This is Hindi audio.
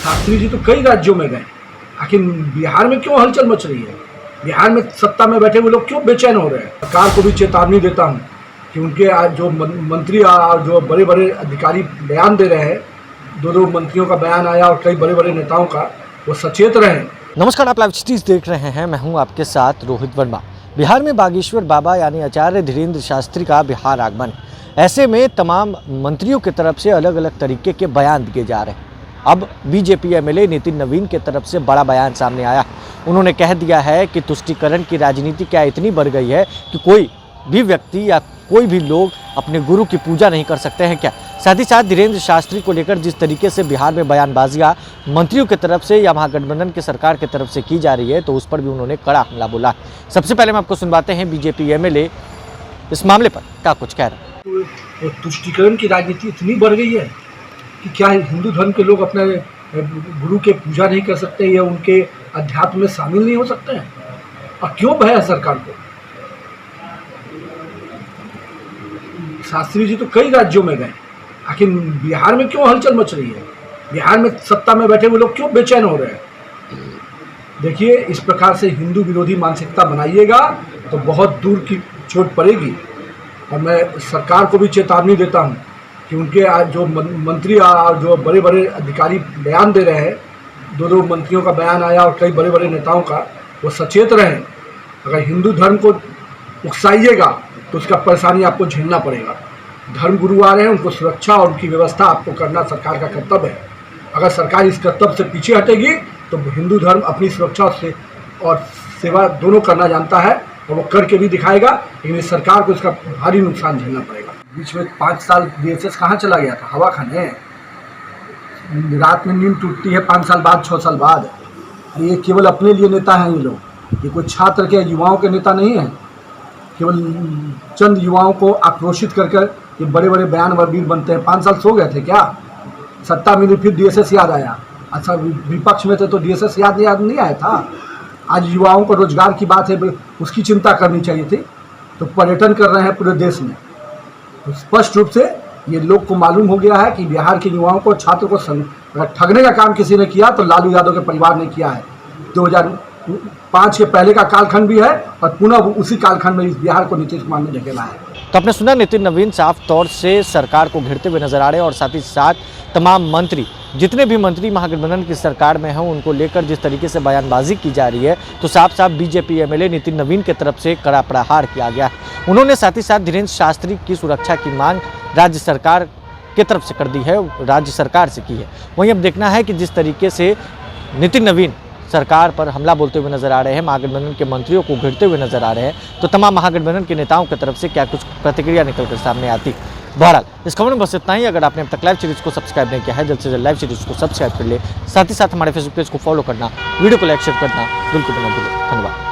शास्त्री जी तो कई राज्यों में गए, आखिर बिहार में क्यों हलचल मच रही है? बिहार में सत्ता में बैठे हुए लोग क्यों बेचैन हो रहे हैं? सरकार को भी चेतावनी देता हूँ कि उनके आज जो मंत्री और जो बड़े बड़े अधिकारी बयान दे रहे हैं, दो मंत्रियों का बयान आया और कई बड़े बड़े नेताओं का, वो सचेत रहें। नमस्कार, आप लाइव सिटीज देख रहे हैं। मैं हूं आपके साथ रोहित वर्मा। बिहार में बागेश्वर बाबा यानी आचार्य धीरेन्द्र शास्त्री का बिहार आगमन, ऐसे में तमाम मंत्रियों की तरफ से अलग अलग तरीके के बयान दिए जा रहे हैं। अब बीजेपी एमएलए नितिन नवीन की तरफ से बड़ा बयान सामने आया। उन्होंने कह दिया है कि तुष्टीकरण की राजनीति क्या इतनी बढ़ गई है कि कोई भी व्यक्ति या कोई भी लोग अपने गुरु की पूजा नहीं कर सकते हैं क्या? साथ ही साथ धीरेन्द्र शास्त्री को लेकर जिस तरीके से बिहार में बयानबाजियां मंत्रियों की तरफ से या महागठबंधन की सरकार की तरफ से की जा रही है, तो उस पर भी उन्होंने कड़ा हमला बोला। सबसे पहले हम आपको सुनवाते हैं बीजेपी एमएलए इस मामले पर क्या कुछ कह रहे हैं। तो तुष्टीकरण की राजनीति इतनी बढ़ गई है कि क्या हिंदू धर्म के लोग अपने गुरु के पूजा नहीं कर सकते या उनके अध्यात्म में शामिल नहीं हो सकते हैं? और क्यों भय है सरकार को? शास्त्री जी तो कई राज्यों में गए, आखिर बिहार में क्यों हलचल मच रही है? बिहार में सत्ता में बैठे हुए लोग क्यों बेचैन हो रहे हैं? देखिए, इस प्रकार से हिंदू विरोधी मानसिकता बनाइएगा तो बहुत दूर की चोट पड़ेगी। और मैं सरकार को भी चेतावनी देता हूं कि उनके आज जो मंत्री और जो बड़े बड़े अधिकारी बयान दे रहे हैं, दो मंत्रियों का बयान आया और कई बड़े बड़े नेताओं का, वो सचेत रहें। अगर हिंदू धर्म को उकसाइएगा तो उसका परेशानी आपको झेलना पड़ेगा। धर्म गुरु आ रहे हैं, उनको सुरक्षा और उनकी व्यवस्था आपको करना सरकार का कर्तव्य है। अगर सरकार इस कर्तव्य से पीछे हटेगी तो हिंदू धर्म अपनी सुरक्षा से और सेवा दोनों करना जानता है और वो करके भी दिखाएगा, लेकिन इस सरकार को इसका भारी नुकसान झेलना पड़ेगा। बीच में 5 साल डीएसएस कहाँ चला गया था? हवा खाने। रात में नींद टूटती है 5 साल बाद, 6 साल बाद। ये केवल अपने लिए नेता हैं ये लोग, ये कोई छात्र के युवाओं के नेता नहीं हैं। केवल चंद युवाओं को आक्रोशित कर ये बड़े बड़े बयान वर्बीर बनते हैं। 5 साल सो गए थे क्या? सत्ता मिली फिर डीएसएस याद आया। अच्छा, विपक्ष में थे तो डीएसएस याद नहीं आया था? आज युवाओं को रोजगार की बात है, उसकी चिंता करनी चाहिए थी। तो पर्यटन कर रहे हैं पूरे देश में। तो स्पष्ट रूप से ये लोग को मालूम हो गया है कि बिहार के युवाओं को, छात्र को ठगने का काम किसी ने किया तो लालू यादव के परिवार ने किया है। 2005 के पहले का कालखंड भी है और पुनः उसी कालखंड में इस बिहार को नीतीश कुमार ने ढकेला है। तो आपने सुना, नितिन नवीन साफ तौर से सरकार को घेरते हुए नजर आ रहे हैं और साथ ही साथ तमाम मंत्री, जितने भी मंत्री महागठबंधन की सरकार में हैं, उनको लेकर जिस तरीके से बयानबाजी की जा रही है, तो साफ साफ बीजेपी एमएलए नितिन नवीन की तरफ से कड़ा प्रहार किया गया है। उन्होंने साथ ही साथ धीरेन्द्र शास्त्री की सुरक्षा की मांग राज्य सरकार की तरफ से कर दी है, राज्य सरकार से की है। वहीं अब देखना है कि जिस तरीके से नितिन नवीन सरकार पर हमला बोलते हुए नजर आ रहे हैं, महागठबंधन के मंत्रियों को घेरते हुए नजर आ रहे हैं, तो तमाम महागठबंधन के नेताओं की तरफ से क्या कुछ प्रतिक्रिया निकलकर सामने आती। बहरहाल इस खबर में बस इतना ही। अगर आपने अब तक लाइव सीरीज को सब्सक्राइब नहीं किया है, जल्द से जल्द लाइव सीरीज को सब्सक्राइब कर ले। साथ ही साथ हमारे फेसबुक पेज को फॉलो करना, वीडियो को लाइक शेयर करना बिल्कुल ना भूलें। धन्यवाद।